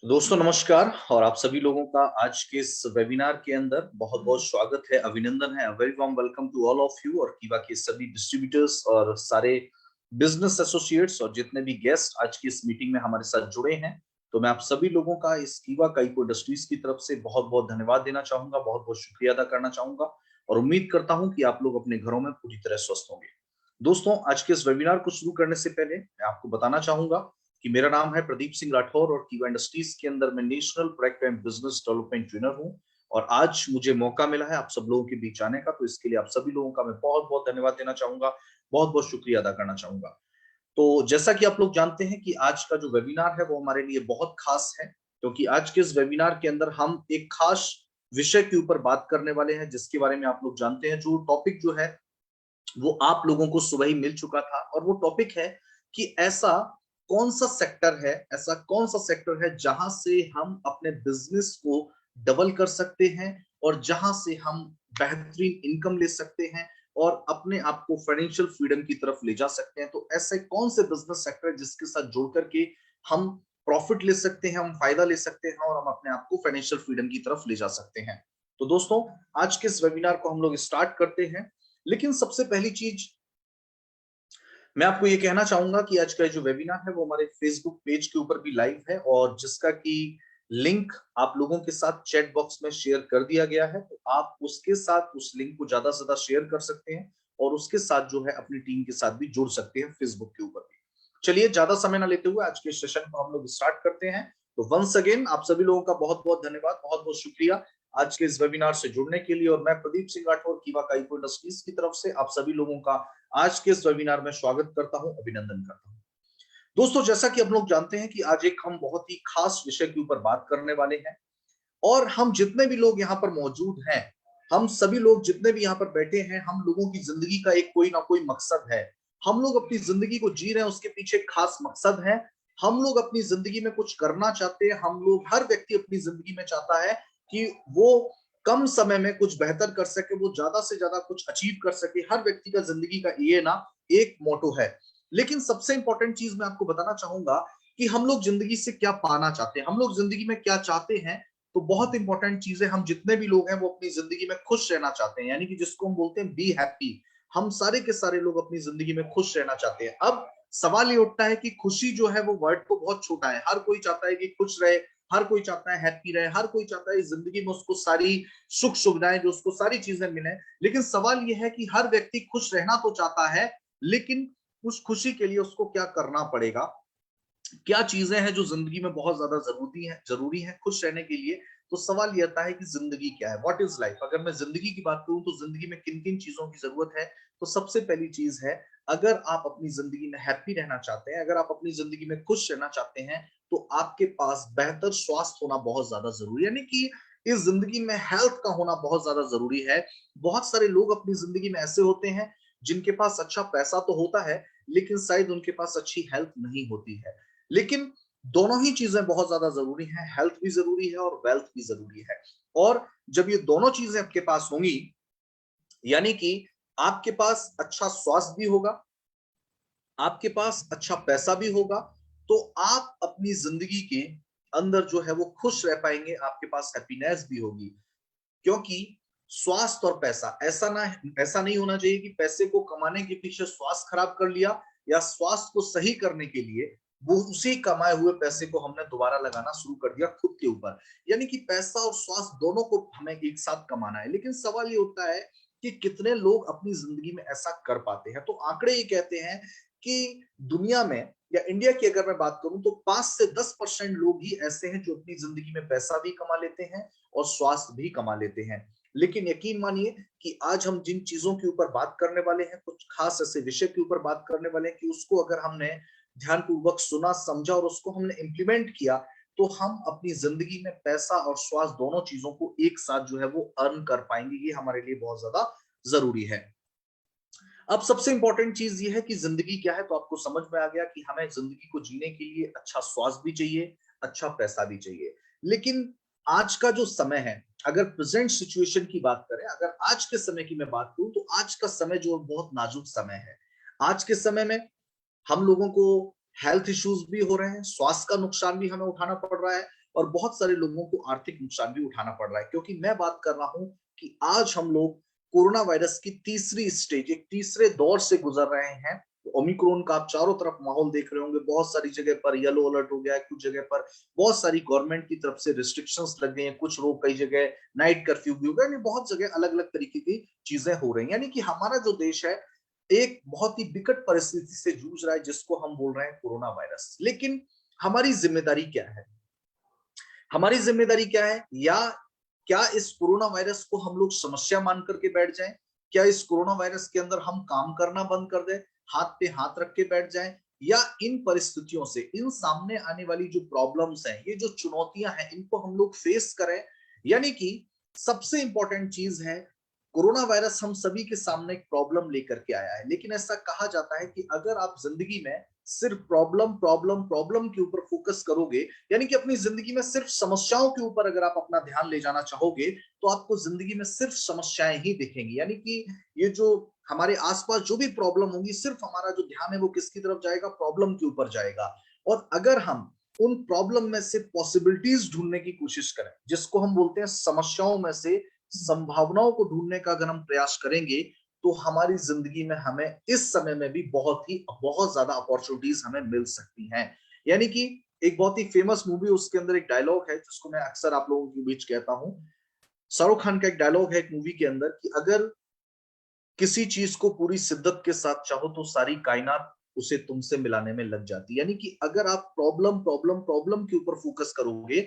तो दोस्तों नमस्कार और आप सभी लोगों का आज के इस वेबिनार के अंदर बहुत बहुत स्वागत है, अभिनंदन है। Very warm welcome to all of you और कीवा के सभी डिस्ट्रीब्यूटर्स और सारे बिजनेस एसोसिएट्स और जितने भी गेस्ट आज की इस मीटिंग में हमारे साथ जुड़े हैं। तो मैं आप सभी लोगों का इस कीवा काइको इंडस्ट्रीज की तरफ से बहुत बहुत धन्यवाद देना चाहूंगा, बहुत बहुत शुक्रिया अदा करना चाहूंगा और उम्मीद करता हूं कि आप लोग अपने घरों में पूरी तरह स्वस्थ होंगे। दोस्तों, आज के इस वेबिनार को शुरू करने से पहले मैं आपको बताना चाहूंगा कि मेरा नाम है प्रदीप सिंह राठौर और कीवा इंडस्ट्रीज के अंदर मैं national product and business development trainer हूं। और आज मुझे मौका मिला है आप सब लोगों के बीच आने का, तो इसके लिए आप सभी लोगों का मैं बहुत बहुत धन्यवाद देना चाहूंगा, बहुत बहुत शुक्रिया अदा करना चाहूंगा। तो जैसा कि आप लोग जानते हैं कि आज का जो वेबिनार है वो हमारे लिए बहुत खास है, क्योंकि आज के इस वेबिनार के अंदर हम एक खास विषय के ऊपर बात करने वाले हैं, जिसके बारे में आप लोग जानते हैं। जो टॉपिक जो है वो आप लोगों को सुबह ही मिल चुका था और वो टॉपिक है कि ऐसा कौन सा सेक्टर है जहां से हम अपने बिजनेस को डबल कर सकते हैं और जहां से हम बेहतरीन इनकम ले सकते हैं और अपने आप को फाइनेंशियल फ्रीडम की तरफ ले जा सकते हैं। तो ऐसे कौन से बिजनेस सेक्टर है जिसके साथ जोड़ करके हम प्रॉफिट ले सकते हैं, हम फायदा ले सकते हैं और हम अपने आप को फाइनेंशियल फ्रीडम की तरफ ले जा सकते हैं। तो दोस्तों, आज के इस वेबिनार को हम लोग स्टार्ट करते हैं। लेकिन सबसे पहली चीज मैं आपको ये कहना चाहूंगा कि आज का जो वेबिनार है वो हमारे फेसबुक पेज के ऊपर भी लाइव है और जिसका कि लिंक आप लोगों के साथ चैट बॉक्स में शेयर कर दिया गया है। तो आप उसके साथ उस लिंक को ज्यादा से ज्यादा शेयर कर सकते हैं और उसके साथ जो है अपनी टीम के साथ भी जुड़ सकते हैं फेसबुक के ऊपर भी। चलिए, ज्यादा समय ना लेते हुए आज के सेशन को हम लोग स्टार्ट करते हैं। तो वंस अगेन आप सभी लोगों का बहुत बहुत धन्यवाद, बहुत बहुत शुक्रिया आज के इस वेबिनार से जुड़ने के लिए। और मैं प्रदीप सिंह राठौर कीवा काइको इंडस्ट्रीज की तरफ से आप सभी लोगों का आज के इस वेबिनार में स्वागत करता हूं, अभिनंदन करता हूं। दोस्तों, जैसा कि आप लोग जानते हैं कि आज एक हम बहुत ही खास विषय के ऊपर बात करने वाले हैं और हम जितने भी लोग यहाँ पर मौजूद हैं, हम सभी लोग जितने भी यहाँ पर बैठे हैं, हम लोगों की जिंदगी का एक कोई ना कोई मकसद है। हम लोग अपनी जिंदगी को जी रहे हैं, उसके पीछे एक खास मकसद है। हम लोग अपनी जिंदगी में कुछ करना चाहते हैं। हम लोग, हर व्यक्ति अपनी जिंदगी में चाहता है कि वो कम समय में कुछ बेहतर कर सके, वो ज्यादा से ज्यादा कुछ अचीव कर सके। हर व्यक्ति का जिंदगी का ये ना एक मोटो है। लेकिन सबसे इंपॉर्टेंट चीज मैं आपको बताना चाहूंगा कि हम लोग जिंदगी से क्या पाना चाहते हैं, हम लोग जिंदगी में क्या चाहते हैं। तो बहुत इंपॉर्टेंट चीज है, हम जितने भी लोग हैं वो अपनी जिंदगी में खुश रहना चाहते हैं, यानी कि जिसको हम बोलते हैं बी हैप्पी। हम सारे के सारे लोग अपनी जिंदगी में खुश रहना चाहते हैं। अब सवाल ये उठता है कि खुशी जो है वो वर्ड तो बहुत छोटा है। हर कोई चाहता है कि खुश रहे, हर कोई चाहता है हैप्पी रहे, हर कोई चाहता है जिंदगी में उसको सारी सुख सुविधाएं, जो उसको सारी चीजें मिले। लेकिन सवाल यह है कि हर व्यक्ति खुश रहना तो चाहता है, लेकिन उस खुशी के लिए उसको क्या करना पड़ेगा, क्या चीजें हैं जो जिंदगी में बहुत ज्यादा जरूरी है खुश रहने के लिए। तो सवाल ये आता है कि जिंदगी क्या है, व्हाट इज लाइफ। अगर मैं जिंदगी की बात करूं तो जिंदगी में किन किन चीजों की जरूरत है। तो सबसे पहली चीज है, अगर आप अपनी जिंदगी में हैप्पी रहना चाहते हैं, अगर आप अपनी जिंदगी में खुश रहना चाहते हैं, तो आपके पास बेहतर स्वास्थ्य होना बहुत ज्यादा जरूरी है, यानी कि इस जिंदगी में हेल्थ का होना बहुत ज्यादा जरूरी है। बहुत सारे लोग अपनी जिंदगी में ऐसे होते हैं जिनके पास अच्छा पैसा तो होता है, लेकिन शायद उनके पास अच्छी हेल्थ नहीं होती है। लेकिन दोनों ही चीजें बहुत ज्यादा जरूरी हैं, हेल्थ भी जरूरी है और वेल्थ भी जरूरी है। और जब ये दोनों चीजें आपके पास होंगी, यानी कि आपके पास अच्छा स्वास्थ्य भी होगा, आपके पास अच्छा पैसा भी होगा, तो आप अपनी जिंदगी के अंदर जो है वो खुश रह पाएंगे, आपके पास हैप्पीनेस भी होगी। क्योंकि स्वास्थ्य और पैसा, ऐसा नहीं होना चाहिए कि पैसे को कमाने के पीछे स्वास्थ्य खराब कर लिया, या स्वास्थ्य को सही करने के लिए वो उसी कमाए हुए पैसे को हमने दोबारा लगाना शुरू कर दिया खुद के ऊपर। यानी कि पैसा और स्वास्थ्य दोनों को हमें एक साथ कमाना है। लेकिन सवाल ये उठता है कि कितने लोग अपनी जिंदगी में ऐसा कर पाते हैं। तो आंकड़े ये कहते हैं कि दुनिया में, या इंडिया की अगर मैं बात करूं, तो 5 से 10% लोग ही ऐसे हैं जो अपनी जिंदगी में पैसा भी कमा लेते हैं और स्वास्थ्य भी कमा लेते हैं। लेकिन यकीन मानिए कि आज हम जिन चीजों के ऊपर बात करने वाले हैं, कुछ खास ऐसे विषय के ऊपर बात करने वाले हैं कि उसको अगर हमने ध्यानपूर्वक सुना, समझा और उसको हमने इंप्लीमेंट किया, तो हम अपनी जिंदगी में पैसा और स्वास्थ्य दोनों चीजों को एक साथ जो है वो अर्न कर पाएंगे। ये हमारे लिए बहुत ज्यादा जरूरी है। अब सबसे इंपॉर्टेंट चीज ये है कि जिंदगी क्या है। तो आपको समझ में आ गया कि हमें जिंदगी को जीने के लिए अच्छा स्वास्थ्य भी चाहिए, अच्छा पैसा भी चाहिए। लेकिन आज का जो समय है, अगर प्रेजेंट सिचुएशन की बात करें, अगर आज के समय की मैं बात करूं, तो आज का समय जो बहुत नाजुक समय है। आज के समय में हम लोगों को हेल्थ इश्यूज भी हो रहे हैं, स्वास्थ्य का नुकसान भी हमें उठाना पड़ रहा है। और बहुत सारे लोगों को आर्थिक नुकसान भी उठाना पड़ रहा है। क्योंकि मैं बात कर रहा हूं कि आज हम लोग कोरोना वायरस की तीसरी स्टेज, एक तीसरे दौर से गुजर रहे हैं। ओमिक्रॉन का आप चारों तरफ माहौल देख रहे होंगे, बहुत सारी जगह पर येलो अलर्ट हो गया है, कुछ जगह पर बहुत सारी गवर्नमेंट की तरफ से रिस्ट्रिक्शंस लग गई हैं, कुछ लोग कई जगह नाइट कर्फ्यू भी हो गया, यानी बहुत जगह अलग अलग तरीके की चीजें हो रही हैं। यानी कि हमारा जो देश है एक बहुत ही विकट परिस्थिति से जूझ रहा है, जिसको हम बोल रहे हैं कोरोना वायरस। लेकिन हमारी जिम्मेदारी क्या है? हमारी जिम्मेदारी क्या है? या क्या इस कोरोना वायरस को हम लोग समस्या मान करके बैठ जाएं? क्या इस कोरोना वायरस के अंदर हम काम करना बंद कर दें, हाथ पे हाथ रख के बैठ जाएं? या इन परिस्थितियों से, इन सामने आने वाली जो प्रॉब्लम्स हैं, ये जो चुनौतियां हैं, इनको हम लोग फेस करें? यानी कि सबसे इंपॉर्टेंट चीज है, कोरोना वायरस हम सभी के सामने एक प्रॉब्लम लेकर के आया है। लेकिन ऐसा कहा जाता है कि अगर आप जिंदगी में सिर्फ प्रॉब्लम प्रॉब्लम प्रॉब्लम के ऊपर फोकस करोगे, यानी कि अपनी जिंदगी में सिर्फ समस्याओं के ऊपर अगर आप अपना ध्यान ले जाना चाहोगे, तो आपको जिंदगी में सिर्फ समस्याएं ही दिखेंगी। यानी कि ये जो हमारे आसपास जो भी प्रॉब्लम होगी, सिर्फ हमारा जो ध्यान है वो किसकी तरफ जाएगा? प्रॉब्लम के ऊपर जाएगा। और अगर हम उन प्रॉब्लम में से पॉसिबिलिटीज ढूंढने की कोशिश करें, जिसको हम बोलते हैं समस्याओं में से संभावनाओं को ढूंढने का अगर हम प्रयास करेंगे, तो हमारी जिंदगी में हमें इस समय में भी बहुत ज्यादा अपॉर्चुनिटीज हमें मिल सकती हैं। यानी कि एक बहुत ही फेमस मूवी, उसके अंदर एक डायलॉग है जिसको मैं अक्सर आप लोगों के बीच कहता हूं। शाहरुख खान का एक डायलॉग है एक मूवी के अंदर कि अगर किसी चीज को पूरी शिद्दत के साथ चाहो तो सारी कायनात उसे तुमसे मिलाने में लग जाती है। यानी कि अगर आप प्रॉब्लम प्रॉब्लम प्रॉब्लम के ऊपर फोकस करोगे,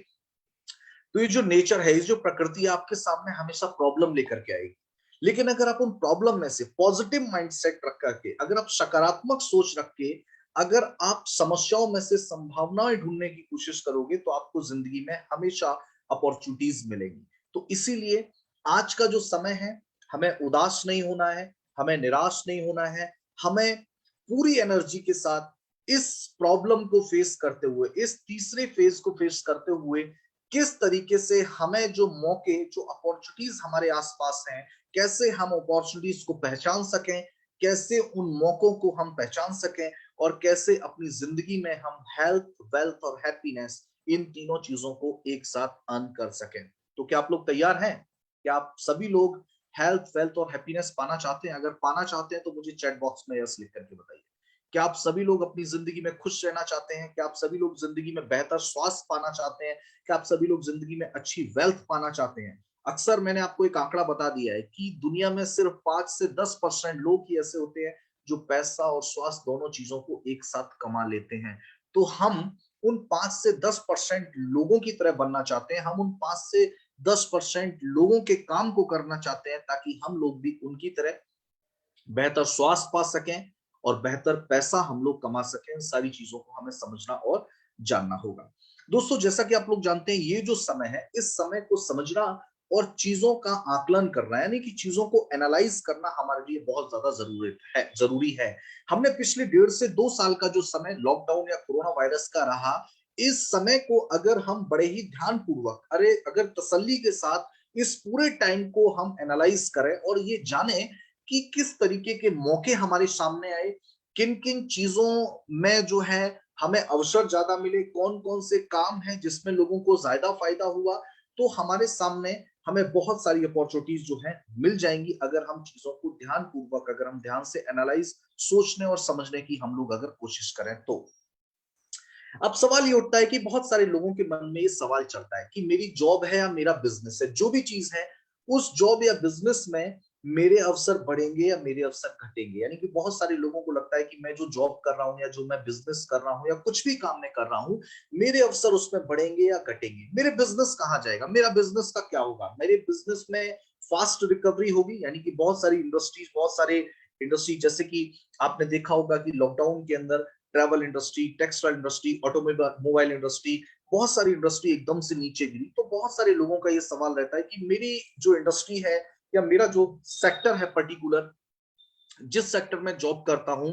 तो ये जो नेचर है, ये जो प्रकृति है, आपके सामने हमेशा प्रॉब्लम लेकर के आएगी। लेकिन अगर आप उन प्रॉब्लम में से पॉजिटिव माइंडसेट रख करके, अगर आप सकारात्मक सोच रख के, अगर आप समस्याओं में से संभावनाएं ढूंढने की कोशिश करोगे, तो आपको जिंदगी में हमेशा अपॉर्चुनिटीज मिलेंगी। तो इसीलिए आज का जो समय है, हमें उदास नहीं होना है, हमें निराश नहीं होना है। हमें पूरी एनर्जी के साथ इस प्रॉब्लम को फेस करते हुए, इस तीसरे फेज को फेस करते हुए, किस तरीके से हमें जो मौके, जो अपॉर्चुनिटीज हमारे आसपास हैं, कैसे हम अपॉर्चुनिटीज को पहचान सकें, कैसे उन मौकों को हम पहचान सकें, और कैसे अपनी जिंदगी में हम हेल्थ, वेल्थ और हैप्पीनेस, इन तीनों चीजों को एक साथ अर्न कर सकें। तो क्या आप लोग तैयार हैं? क्या आप सभी लोग हेल्थ, वेल्थ और हैप्पीनेस पाना चाहते हैं? अगर पाना चाहते हैं तो मुझे चैट बॉक्स में यस लिख करके बताइए। क्या आप सभी लोग अपनी जिंदगी में खुश रहना चाहते हैं? क्या आप सभी लोग जिंदगी में बेहतर स्वास्थ्य पाना चाहते हैं? क्या आप सभी लोग जिंदगी में अच्छी वेल्थ पाना चाहते हैं? अक्सर मैंने आपको एक आंकड़ा बता दिया है कि दुनिया में सिर्फ 5 से 10% लोग ही ऐसे होते हैं जो पैसा और स्वास्थ्य दोनों चीजों को एक साथ कमा लेते हैं। तो हम उन 5 से 10% लोगों की तरह बनना चाहते हैं। हम उन 5 से 10% लोगों के काम को करना चाहते हैं, ताकि हम लोग भी उनकी तरह बेहतर स्वास्थ्य पा सकें और बेहतर पैसा हम लोग कमा सकें। इन सारी चीजों को हमें समझना और जानना होगा। दोस्तों, जैसा कि आप लोग जानते हैं, ये जो समय है, इस समय को समझना और चीजों का आकलन करना, यानी कि चीजों को एनालाइज करना हमारे लिए बहुत ज्यादा जरूरी है। हमने पिछले 1.5 से 2 साल का जो समय लॉकडाउन या कोरोना वायरस का रहा, इस समय को अगर हम बड़े ही ध्यान पूर्वक, अगर तसल्ली के साथ इस पूरे टाइम को हम एनालाइज करें और ये जाने कि किस तरीके के मौके हमारे सामने आए, किन किन चीजों में जो है हमें अवसर ज्यादा मिले, कौन कौन से काम है जिसमें लोगों को ज्यादा फायदा हुआ, तो हमारे सामने हमें बहुत सारी अपॉर्चुनिटीज जो है मिल जाएंगी, अगर हम चीजों को ध्यान पूर्वक, अगर हम ध्यान से एनालाइज, सोचने और समझने की हम लोग अगर कोशिश करें तो। अब सवाल ये उठता है कि बहुत सारे लोगों के मन में ये सवाल चलता है कि मेरी जॉब है या मेरा बिजनेस है, जो भी चीज है, उस जॉब या बिजनेस में मेरे अवसर बढ़ेंगे या मेरे अवसर घटेंगे। यानी कि बहुत सारे लोगों को लगता है कि मैं जो जॉब कर रहा हूं या जो मैं बिजनेस कर रहा हूं या कुछ भी काम मैं कर रहा हूं, मेरे अवसर उसमें बढ़ेंगे या घटेंगे, मेरे बिजनेस कहाँ जाएगा, मेरा बिजनेस का क्या होगा, मेरे बिजनेस में फास्ट रिकवरी होगी। यानी कि बहुत सारी इंडस्ट्रीज, बहुत सारे इंडस्ट्री, जैसे कि आपने देखा होगा कि लॉकडाउन के अंदर travel industry, textile industry, automobile industry, बहुत सारी इंडस्ट्री एकदम से नीचे गिरी। तो बहुत सारे लोगों का ये सवाल रहता है कि मेरी जो इंडस्ट्री है या मेरा जो सेक्टर है पर्टिकुलर, जिस सेक्टर में जॉब करता हूं,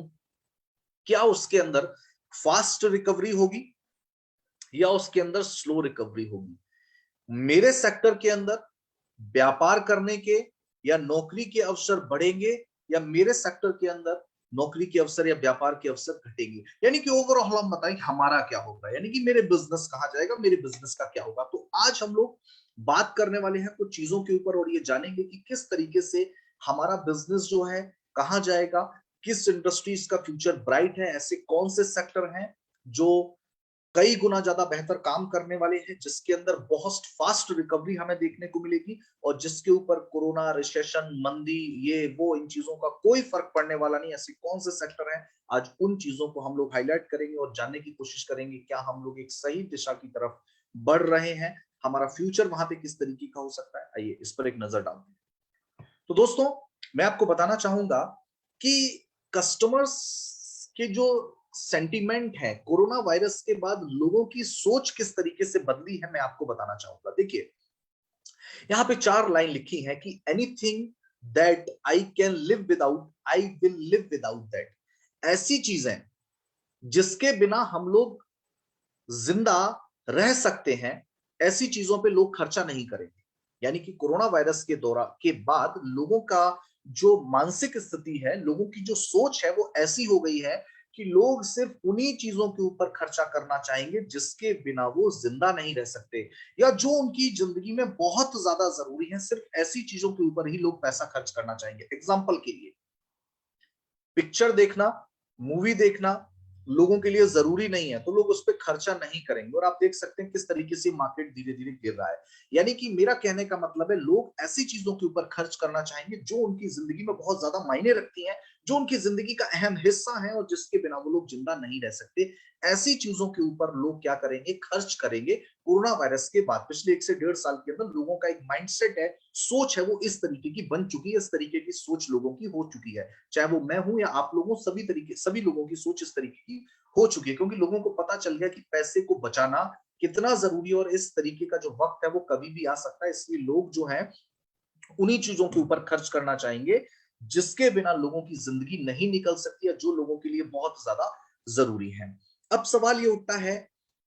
क्या उसके अंदर फास्ट रिकवरी होगी या उसके अंदर स्लो रिकवरी होगी? मेरे सेक्टर के अंदर व्यापार करने के या नौकरी के अवसर बढ़ेंगे या मेरे सेक्टर के अंदर नौकरी के अवसर या व्यापार के अवसर घटेंगे। यानी कि ओवरऑल हम बताएं हमारा क्या होगा, यानी कि मेरे बिजनेस कहाँ जाएगा, मेरे बिजनेस का क्या होगा। तो आज हम लोग बात करने वाले हैं कुछ चीजों के ऊपर, और ये जानेंगे कि किस तरीके से हमारा बिजनेस जो है कहाँ जाएगा, किस इंडस्ट्रीज का फ्यूचर ब्राइट है, ऐसे कौन से सेक्टर हैं जो कई गुना ज्यादा बेहतर काम करने वाले हैं, जिसके अंदर बहुत फास्ट रिकवरी हमें देखने को मिलेगी, और जिसके ऊपर कोरोना, रिसेशन, मंदी, ये वो इन चीजों का कोई फर्क पड़ने वाला नहीं। ऐसे कौन से सेक्टर हैं, आज उन चीजों को हम लोग हाईलाइट करेंगे और जानने की कोशिश करेंगे क्या हम लोग एक सही दिशा की तरफ बढ़ रहे हैं, हमारा फ्यूचर वहां पे किस तरीके का हो सकता है। आइए इस पर एक नजर डालते हैं। तो दोस्तों, मैं आपको बताना चाहूंगा कि कस्टमर्स के जो सेंटीमेंट है कोरोना वायरस के बाद, लोगों की सोच किस तरीके से बदली है, मैं आपको बताना चाहूंगा। देखिए, यहां पे 4 लाइन लिखी है कि anything that I can live without, I will live without that. ऐसी चीजें जिसके बिना हम लोग जिंदा रह सकते हैं, ऐसी चीजों पे लोग खर्चा नहीं करेंगे। यानी कि कोरोना वायरस के दौरान के बाद लोगों का जो मानसिक स्थिति है, लोगों की जो सोच है, वो ऐसी हो गई है कि लोग सिर्फ उन्हीं चीजों के ऊपर खर्चा करना चाहेंगे जिसके बिना वो जिंदा नहीं रह सकते, या जो उनकी जिंदगी में बहुत ज्यादा जरूरी है, सिर्फ ऐसी चीजों के ऊपर ही लोग पैसा खर्च करना चाहेंगे। एग्जाम्पल के लिए, पिक्चर देखना, मूवी देखना लोगों के लिए जरूरी नहीं है, तो लोग उस पर खर्चा नहीं करेंगे। और आप देख सकते हैं किस तरीके से मार्केट धीरे धीरे गिर रहा है। यानी कि मेरा कहने का मतलब है, लोग ऐसी चीजों के ऊपर खर्च करना चाहेंगे जो उनकी जिंदगी में बहुत ज्यादा मायने रखती हैं, जो उनकी जिंदगी का अहम हिस्सा है, और जिसके बिना वो लोग जिंदा नहीं रह सकते। ऐसी चीजों के ऊपर लोग क्या करेंगे, खर्च करेंगे। कोरोना वायरस के बाद पिछले 1 से 1.5 साल के अंदर लोगों का एक माइंडसेट है, सोच है, वो इस तरीके की बन चुकी है, इस तरीके की सोच लोगों की हो चुकी है। चाहे वो मैं हूं या आप लोग हो, सभी लोगों की सोच इस तरीके की हो चुकी है, क्योंकि लोगों को पता चल गया कि पैसे को बचाना कितना जरूरी है, और इस तरीके का जो वक्त है वो कभी भी आ सकता है। इसलिए लोग जो है उन्हीं चीजों के ऊपर खर्च करना चाहेंगे जिसके बिना लोगों की जिंदगी नहीं निकल सकती, या जो लोगों के लिए बहुत ज्यादा जरूरी है। अब सवाल ये उठता है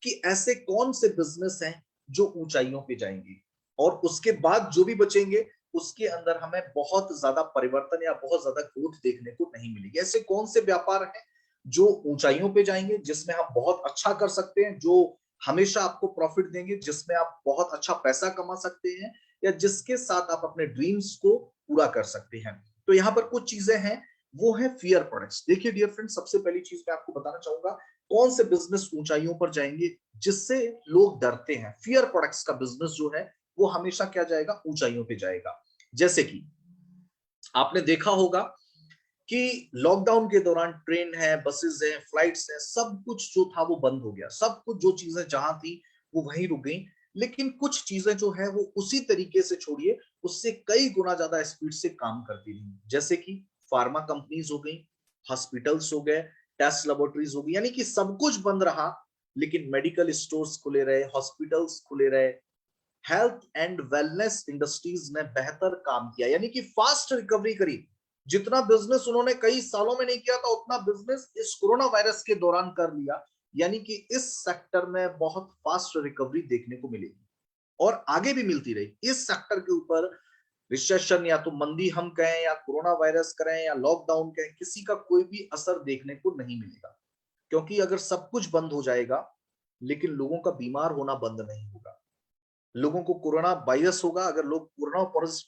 कि ऐसे कौन से बिजनेस हैं जो ऊंचाइयों पे जाएंगे, और उसके बाद जो भी बचेंगे उसके अंदर हमें बहुत ज्यादा परिवर्तन या बहुत ज्यादा ग्रोथ देखने को नहीं मिलेगी। ऐसे कौन से व्यापार हैं जो ऊंचाइयों पे जाएंगे, जिसमें हम बहुत अच्छा कर सकते हैं, जो हमेशा आपको प्रॉफिट देंगे, जिसमें आप बहुत अच्छा पैसा कमा सकते हैं, या जिसके साथ आप अपने ड्रीम्स को पूरा कर सकते हैं। तो यहाँ पर कुछ चीजें हैं, वो है फियर प्रोडक्ट्स। देखिए डियर फ्रेंड्स, सबसे पहली चीज मैं आपको बताना चाहूंगा, कौन से बिजनेस ऊंचाइयों पर जाएंगे जिससे लोग डरते हैं। फियर प्रोडक्ट्स का बिजनेस जो है वो हमेशा क्या जाएगा, ऊंचाइयों पे जाएगा। जैसे कि आपने देखा होगा कि लॉकडाउन के दौरान ट्रेन है, बसेस है, फ्लाइट्स है, सब कुछ जो था वो बंद हो गया। सब कुछ जो चीजें जहां थी वो वहीं रुक गई। लेकिन कुछ चीजें जो है वो उसी तरीके से, छोड़िए, उससे कई गुना ज्यादा स्पीड से काम करती रही। जैसे कि फार्मा कंपनीज हो गई, हॉस्पिटल्स हो गए, टेस्ट लेबोरेटरीज हो गई। यानी कि सब कुछ बंद रहा, लेकिन मेडिकल स्टोर्स खुले रहे, हॉस्पिटल्स खुले रहे, हेल्थ एंड वेलनेस इंडस्ट्रीज ने बेहतर काम किया, यानी कि फास्ट रिकवरी करी। जितना बिजनेस उन्होंने कई सालों में नहीं किया था, उतना बिजनेस इस कोरोना वायरस के दौरान कर लिया। यानी कि इस सेक्टर में बहुत फास्ट रिकवरी देखने को मिलेगी, और आगे भी मिलती रही। इस सेक्टर के ऊपर रिसेशन, या तो मंदी हम कहें, या कोरोना वायरस करें, या लॉकडाउन कहें, किसी का कोई भी असर देखने को नहीं मिलेगा। क्योंकि अगर सब कुछ बंद हो जाएगा लेकिन लोगों का बीमार होना बंद नहीं होगा, लोगों को कोरोना वायरस होगा, अगर लोग कोरोना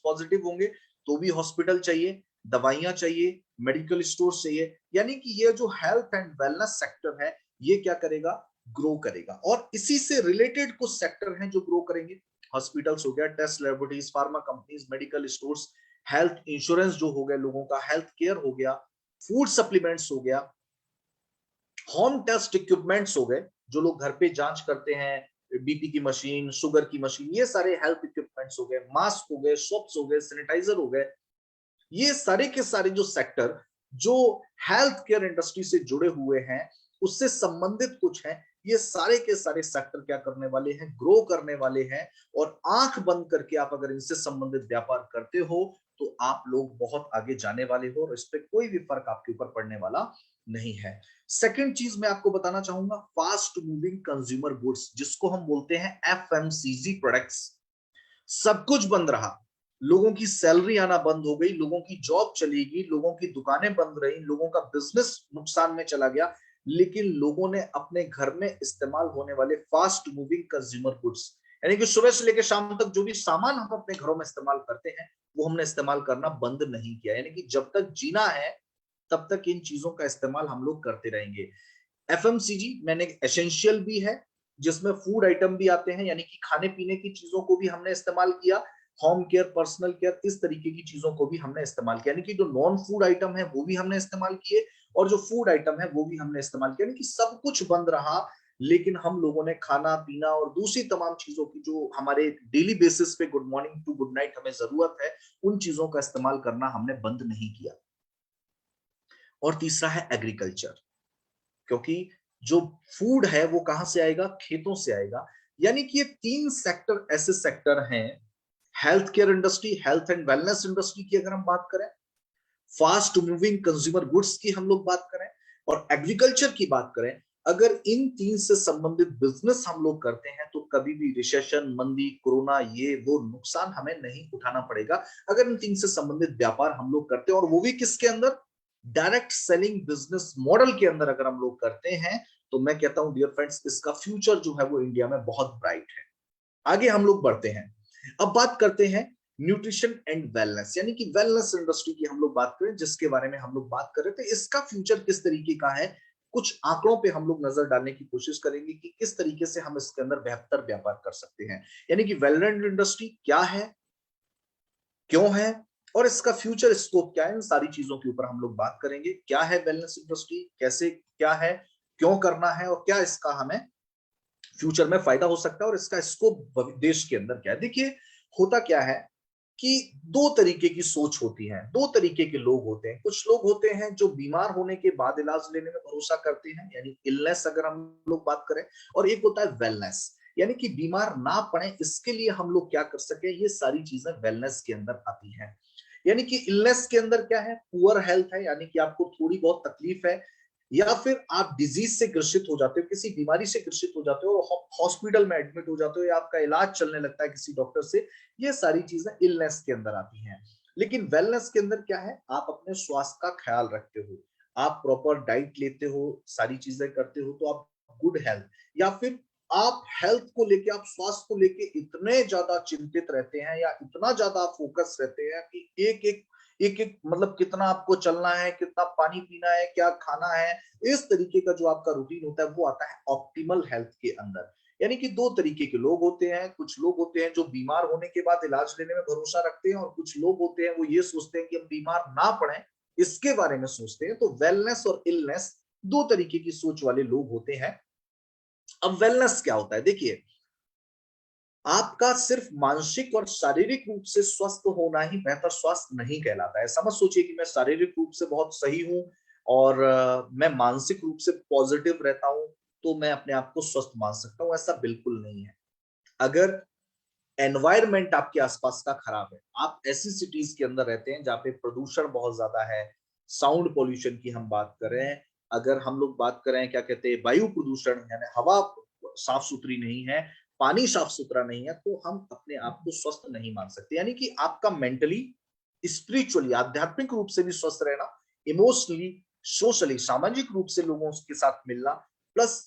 पॉजिटिव होंगे तो भी हॉस्पिटल चाहिए, दवाइयां चाहिए, मेडिकल स्टोर चाहिए। यानी कि ये जो हेल्थ एंड वेलनेस सेक्टर है, ये क्या करेगा, ग्रो करेगा। और इसी से रिलेटेड कुछ सेक्टर हैं जो ग्रो करेंगे। हॉस्पिटल्स हो गया, test laboratories, pharma companies, medical stores, health insurance जो हो गया लोगों का, हेल्थ केयर हो गया, फूड सप्लीमेंट्स हो गया, होम टेस्ट इक्विपमेंट्स हो गए, जो लोग घर पे जांच करते हैं, बीपी की मशीन, शुगर की मशीन, ये सारे हेल्थ इक्विपमेंट्स हो गए, मास्क हो गए, सोप्स हो गए, सैनिटाइजर हो गए। ये सारे के सारे जो सेक्टर जो हेल्थ केयर इंडस्ट्री से जुड़े हुए हैं, उससे संबंधित कुछ हैं, ये सारे के सारे सेक्टर क्या करने वाले हैं, ग्रो करने वाले हैं। और आंख बंद करके आप अगर इनसे संबंधित व्यापार करते हो तो आप लोग बहुत आगे जाने वाले हो, और इस पर कोई भी फर्क आपके ऊपर पड़ने वाला नहीं है। सेकंड चीज मैं आपको बताना चाहूंगा, फास्ट मूविंग कंज्यूमर गुड्स, जिसको हम बोलते हैं एफएमसीजी प्रोडक्ट्स। सब कुछ बंद रहा, लोगों की सैलरी आना बंद हो गई, लोगों की जॉब चली गई, लोगों की दुकानें बंद रही, लोगों का बिजनेस नुकसान में चला गया, लेकिन लोगों ने अपने घर में इस्तेमाल होने वाले फास्ट मूविंग कंज्यूमर गुड्स, यानी कि सुबह से लेकर शाम तक जो भी सामान हम अपने घरों में इस्तेमाल करते हैं, वो हमने इस्तेमाल करना बंद नहीं किया। यानी कि जब तक जीना है तब तक इन चीजों का इस्तेमाल हम लोग करते रहेंगे। एफएमसीजी मैंने एसेंशियल भी है, जिसमें फूड आइटम भी आते हैं, यानी कि खाने पीने की चीजों को भी हमने इस्तेमाल किया। होम केयर, पर्सनल केयर, इस तरीके की चीजों को भी हमने इस्तेमाल किया, यानी कि जो नॉन फूड आइटम है वो भी हमने इस्तेमाल किए, और जो फूड आइटम है वो भी हमने इस्तेमाल किया, यानी कि सब कुछ बंद रहा। लेकिन हम लोगों ने खाना पीना और दूसरी तमाम चीजों की जो हमारे डेली बेसिस पे good morning to good night हमें जरूरत है, उन चीजों का इस्तेमाल करना हमने बंद नहीं किया। और तीसरा है एग्रीकल्चर, क्योंकि जो फूड है वो कहां से आएगा, खेतों से आएगा। यानी कि ये तीन सेक्टर ऐसे सेक्टर हैं, health care industry, health and wellness industry की अगर हम बात करें, फास्ट मूविंग कंज्यूमर गुड्स की हम लोग बात करें, और एग्रीकल्चर की बात करें, अगर इन तीन से संबंधित बिजनेस हम लोग करते हैं तो कभी भी रिसेशन, मंदी, कोरोना, ये वो नुकसान हमें नहीं उठाना पड़ेगा, अगर इन तीन से संबंधित व्यापार हम लोग करते हैं, और वो भी किसके अंदर, डायरेक्ट सेलिंग बिजनेस मॉडल के अंदर अगर हम लोग करते हैं, तो मैं कहता हूं डियर फ्रेंड्स, इसका फ्यूचर जो है वो इंडिया में बहुत ब्राइट है। आगे हम लोग बढ़ते हैं, अब बात करते हैं न्यूट्रिशन एंड वेलनेस, यानी कि वेलनेस इंडस्ट्री की हम लोग बात करें, जिसके बारे में हम लोग बात कर रहे थे, इसका फ्यूचर किस तरीके का है, कुछ आंकड़ों पे हम लोग नजर डालने की कोशिश करेंगे कि किस तरीके से हम इसके अंदर बेहतर व्यापार कर सकते हैं। यानी कि वेलनेस इंडस्ट्री क्या है, क्यों है, और इसका फ्यूचर स्कोप क्या है, इन सारी चीजों के ऊपर हम लोग बात करेंगे। क्या है वेलनेस इंडस्ट्री, कैसे क्या है, क्यों करना है, और क्या इसका हमें फ्यूचर में फायदा हो सकता है, और इसका स्कोप देश के अंदर क्या है। देखिए, होता क्या है कि दो तरीके की सोच होती है, दो तरीके के लोग होते हैं। कुछ लोग होते हैं जो बीमार होने के बाद इलाज लेने में भरोसा करते हैं, यानी इलनेस अगर हम लोग बात करें, और एक होता है वेलनेस, यानी कि बीमार ना पड़े इसके लिए हम लोग क्या कर सके, ये सारी चीजें वेलनेस के अंदर आती हैं। यानी कि इलनेस के अंदर क्या है, पुअर हेल्थ है, यानी कि आपको थोड़ी बहुत तकलीफ है, या फिर आप डिजीज से ग्रसित हो जाते हो, किसी बीमारी से ग्रसित हो जाते हो और हॉस्पिटल में एडमिट हो जाते हो, या आपका इलाज चलने लगता है किसी डॉक्टर से, ये सारी चीजें इलनेस के अंदर आती हैं। लेकिन वेलनेस के अंदर क्या है, आप अपने स्वास्थ्य का ख्याल रखते हो, आप प्रॉपर डाइट लेते हो, सारी चीजें करते हो, तो आप गुड हेल्थ, या फिर आप हेल्थ को लेके, आप स्वास्थ्य को लेके इतने ज्यादा चिंतित रहते हैं, या इतना ज्यादा फोकस रहते हैं कि एक एक मतलब कितना आपको चलना है, कितना पानी पीना है, क्या खाना है, इस तरीके का जो आपका रूटीन होता है वो आता है ऑप्टिमल हेल्थ के अंदर। यानी कि दो तरीके के लोग होते हैं, कुछ लोग होते हैं जो बीमार होने के बाद इलाज लेने में भरोसा रखते हैं, और कुछ लोग होते हैं वो ये सोचते हैं कि हम बीमार ना पड़े इसके बारे में सोचते हैं। तो वेलनेस और इलनेस दो तरीके की सोच वाले लोग होते हैं। अब वेलनेस क्या होता है, देखिए, आपका सिर्फ मानसिक और शारीरिक रूप से स्वस्थ होना ही बेहतर स्वास्थ्य नहीं कहलाता है। समझ सोचिए कि मैं शारीरिक रूप से बहुत सही हूं, और मैं मानसिक रूप से पॉजिटिव रहता हूं, तो मैं अपने आप को स्वस्थ मान सकता हूं, ऐसा बिल्कुल नहीं है। अगर एनवायरमेंट आपके आसपास का खराब है, आप ऐसी सिटीज के अंदर रहते हैं जहाँ पे प्रदूषण बहुत ज्यादा है, साउंड पोल्यूशन की हम बात करें, अगर हम लोग बात करें क्या कहते हैं वायु प्रदूषण, यानी हवा साफ सुथरी नहीं है, पानी साफ सुथरा नहीं है, तो हम अपने आप को स्वस्थ नहीं मान सकते। यानी कि आपका मेंटली, स्पिरिचुअली, आध्यात्मिक रूप से भी स्वस्थ रहना, इमोशनली, सोशली, सामाजिक रूप से लोगों के साथ मिलना, प्लस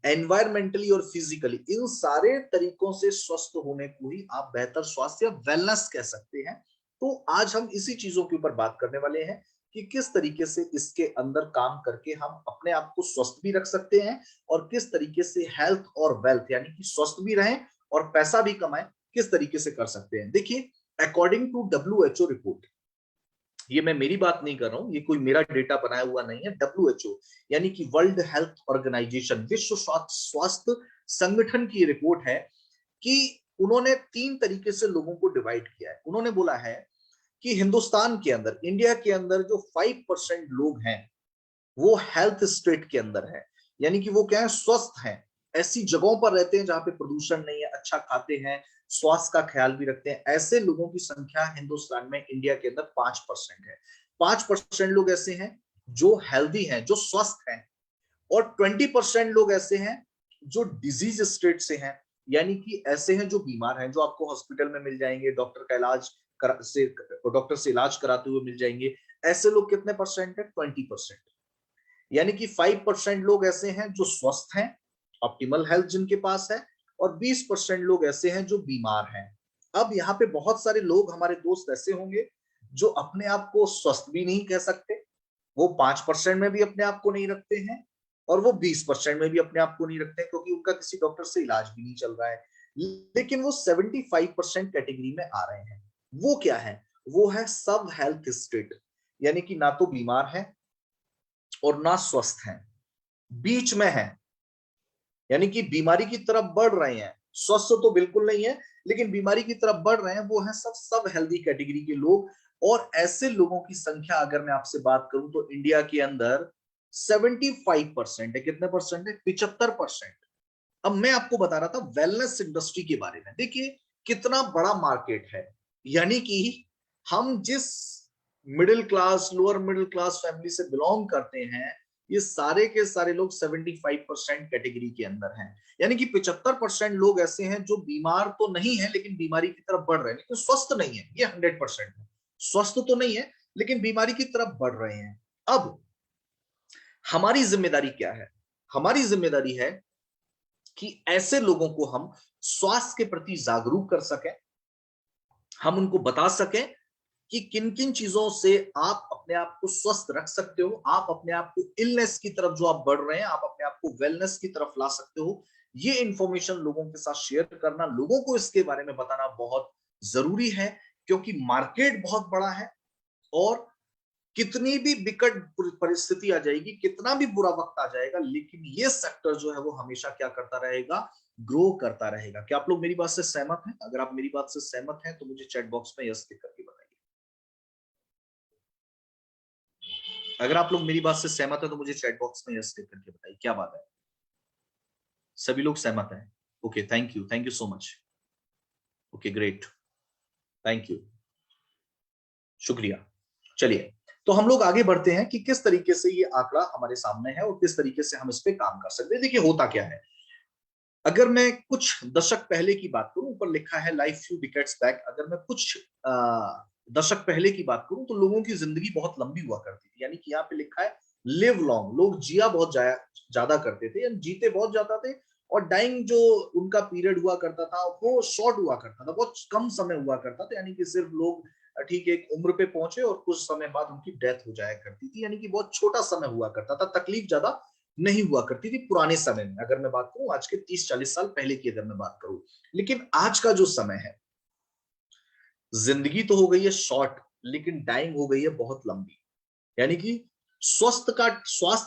एनवायरमेंटली और फिजिकली, इन सारे तरीकों से स्वस्थ होने को ही आप बेहतर स्वास्थ्य या वेलनेस कह सकते हैं। तो आज हम इसी चीजों के ऊपर बात करने वाले हैं कि किस तरीके से इसके अंदर काम करके हम अपने आप को स्वस्थ भी रख सकते हैं, और किस तरीके से हेल्थ और वेल्थ, यानी कि स्वस्थ भी रहें और पैसा भी कमाएं, किस तरीके से कर सकते हैं। देखिए, अकॉर्डिंग टू WHO रिपोर्ट, ये मैं मेरी बात नहीं कर रहा हूं, ये कोई मेरा डेटा बनाया हुआ नहीं है, WHO यानी कि वर्ल्ड हेल्थ ऑर्गेनाइजेशन, विश्व स्वास्थ्य संगठन की रिपोर्ट है कि उन्होंने तीन तरीके से लोगों को डिवाइड किया है। उन्होंने बोला है कि हिंदुस्तान के अंदर, इंडिया के अंदर जो 5% लोग हैं वो हेल्थ स्टेट के अंदर है, यानी कि वो क्या है, स्वस्थ हैं, ऐसी जगहों पर रहते हैं जहां पे प्रदूषण नहीं है, अच्छा खाते हैं, स्वास्थ्य का ख्याल भी रखते हैं, ऐसे लोगों की संख्या हिंदुस्तान में, इंडिया के अंदर 5% है। 5% लोग ऐसे हैं जो हेल्दी हैं, जो स्वस्थ हैं, और 20% लोग ऐसे हैं जो डिजीज स्टेट से हैं, यानी कि ऐसे हैं जो बीमार हैं, जो आपको हॉस्पिटल में मिल जाएंगे, डॉक्टर का इलाज डॉक्टर से इलाज कराते हुए मिल जाएंगे। ऐसे लोग कितने परसेंट है? 20%। यानी कि 5% लोग ऐसे हैं जो स्वस्थ हैं, ऑप्टिमल हेल्थ जिनके पास है, और 20% लोग ऐसे हैं जो बीमार हैं। अब यहाँ पे बहुत सारे लोग हमारे दोस्त ऐसे होंगे जो अपने आप को स्वस्थ भी नहीं कह सकते, वो 5% में भी अपने आप को नहीं रखते हैं, और वो 20% में भी अपने आप को नहीं रखते हैं, क्योंकि उनका किसी डॉक्टर से इलाज भी नहीं चल रहा है, लेकिन वो 75% कैटेगरी में आ रहे हैं। वो क्या है? वो है सब हेल्थ स्टेट, यानी कि ना तो बीमार है और ना स्वस्थ है, बीच में है। यानी कि बीमारी की तरफ बढ़ रहे हैं, स्वस्थ तो बिल्कुल नहीं है, लेकिन बीमारी की तरफ बढ़ रहे हैं। वो है सब हेल्दी कैटेगरी के लोग। और ऐसे लोगों की संख्या अगर मैं आपसे बात करूं तो इंडिया के अंदर 75% है। कितने परसेंट है? 75%। अब मैं आपको बता रहा था वेलनेस इंडस्ट्री के बारे में। देखिए कितना बड़ा मार्केट है। यानी कि हम जिस middle class, lower middle class family से बिलोंग करते हैं, ये सारे के सारे लोग 75% कैटेगरी के अंदर हैं। यानी कि 75% लोग ऐसे हैं जो बीमार तो नहीं है लेकिन बीमारी की तरफ बढ़ रहे हैं, लेकिन स्वस्थ नहीं है। ये 100% है, स्वस्थ तो नहीं है लेकिन बीमारी की तरफ बढ़ रहे हैं। अब हमारी जिम्मेदारी क्या है? हमारी जिम्मेदारी है कि ऐसे लोगों को हम स्वास्थ्य के प्रति जागरूक कर सकें, हम उनको बता सकें कि किन किन चीजों से आप अपने आप को स्वस्थ रख सकते हो, आप अपने आप को इलनेस की तरफ जो आप बढ़ रहे हैं, आप अपने आप को वेलनेस की तरफ ला सकते हो। ये इंफॉर्मेशन लोगों के साथ शेयर करना, लोगों को इसके बारे में बताना बहुत जरूरी है, क्योंकि मार्केट बहुत बड़ा है और कितनी भी विकट परिस्थिति आ जाएगी, कितना भी बुरा वक्त आ जाएगा, लेकिन ये सेक्टर जो है वो हमेशा क्या करता रहेगा? ग्रो करता रहेगा। क्या आप लोग मेरी बात से सहमत हैं? अगर आप मेरी बात से सहमत हैं तो मुझे चैट बॉक्स में यस लिख करके बताइए। अगर आप लोग मेरी बात से सहमत है तो मुझे चैट बॉक्स में यस लिख करके बताइए। क्या बात है? सभी लोग सहमत हैं? Okay, thank you so much. Okay great, thank you, शुक्रिया। चलिए, तो हम लोग आगे बढ़ते हैं कि किस तरीके से ये आंकड़ा हमारे सामने है और किस तरीके से हम इस पे काम कर सकते हैं। देखिए होता क्या है, अगर मैं कुछ दशक पहले की बात करूं, ऊपर लिखा है लाइफ फ्यू डिकेड्स बैक, अगर मैं कुछ दशक पहले की बात करूं तो लोगों की जिंदगी बहुत लंबी हुआ करती थी। यानी कि यहाँ पे लिखा है लिव लॉन्ग, लोग जिया बहुत ज्यादा करते थे, यानी जीते बहुत ज्यादा थे, और डाइंग जो उनका पीरियड हुआ करता था वो शॉर्ट हुआ करता था, बहुत कम समय हुआ करता था। यानी कि सिर्फ लोग ठीक एक उम्र पे पहुंचे और कुछ समय बाद उनकी डेथ हो जाया करती थी। यानी कि बहुत छोटा समय हुआ करता था, तकलीफ ज्यादा नहीं हुआ करती थी पुराने समय में। अगर मैं बात करूं आज के 30-40 साल पहले की अगर मैं बात करूं, लेकिन आज का जो समय है, जिंदगी तो हो गई है शॉर्ट, लेकिन डाइंग हो गई है बहुत लंबी। यानी कि स्वास्थ्य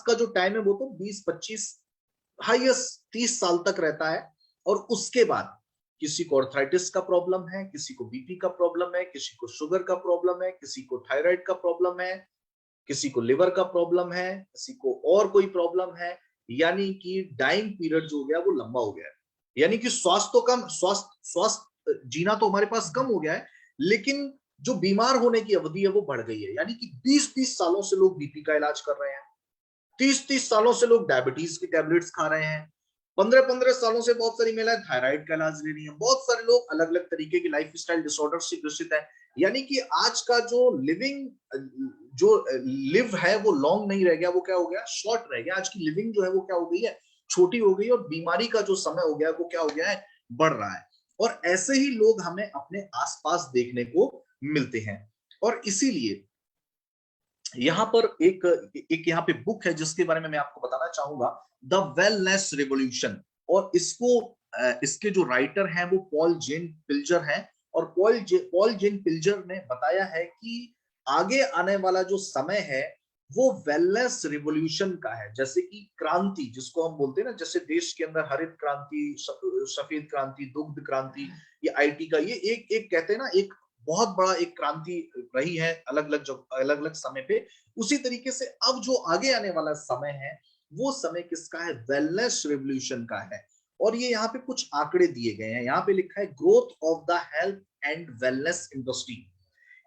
का जो टाइम है वो तो 20-25, हाईएस्ट 30 साल तक रहता है। और उसके बाद किसी को आर्थराइटिस का प्रॉब्लम है, किसी को बीपी का प्रॉब्लम है, किसी को शुगर का प्रॉब्लम है, किसी को थायराइड का प्रॉब्लम है, किसी को लिवर का प्रॉब्लम है, किसी को और कोई प्रॉब्लम है। यानी कि डाइंग पीरियड जो हो गया वो लंबा हो गया है। यानी कि स्वास्थ्य तो कम, स्वास्थ्य जीना तो हमारे पास कम हो गया है, लेकिन जो बीमार होने की अवधि है वो बढ़ गई है। यानी कि 20-20 सालों से लोग बीपी का इलाज कर रहे हैं, 30-30 सालों से लोग डायबिटीज की टेबलेट्स खा रहे हैं, 15-15 सालों से बहुत सारी महिलाएं थायराइड का इलाज ले रही हैं, बहुत सारे लोग अलग अलग तरीके की लाइफ स्टाइल डिसऑर्डर से ग्रसित है। यानी कि आज का जो जो लिव है वो लॉन्ग नहीं रह गया, वो क्या हो गया? शॉर्ट रह गया। आज की लिविंग जो है वो क्या हो गई है? छोटी हो गई। और बीमारी का जो समय हो गया वो क्या हो गया है? बढ़ रहा है। और ऐसे ही लोग हमें अपने आसपास देखने को मिलते हैं। और इसीलिए यहाँ पर एक एक यहाँ पे बुक है जिसके बारे में मैं आपको बताना चाहूंगा, द वेलनेस रिवॉल्यूशन। और इसके जो राइटर हैं वो पॉल जेन पिल्जर हैं। और पॉल जेन पिल्जर ने बताया है कि आगे आने वाला जो समय है वो वेलनेस रिवॉल्यूशन का है। जैसे कि क्रांति जिसको हम बोलते हैं ना, जैसे देश के अंदर हरित क्रांति, सफेद क्रांति, दुग्ध क्रांति, ये आईटी का, ये एक एक कहते हैं ना, एक बहुत बड़ा एक क्रांति रही है अलग अलग समय पे। उसी तरीके से अब जो आगे आने वाला समय है वो समय किसका है? वेलनेस रिवॉल्यूशन का है। और ये यहाँ पे कुछ आंकड़े दिए गए हैं। यहाँ पे लिखा है growth of the health and wellness industry.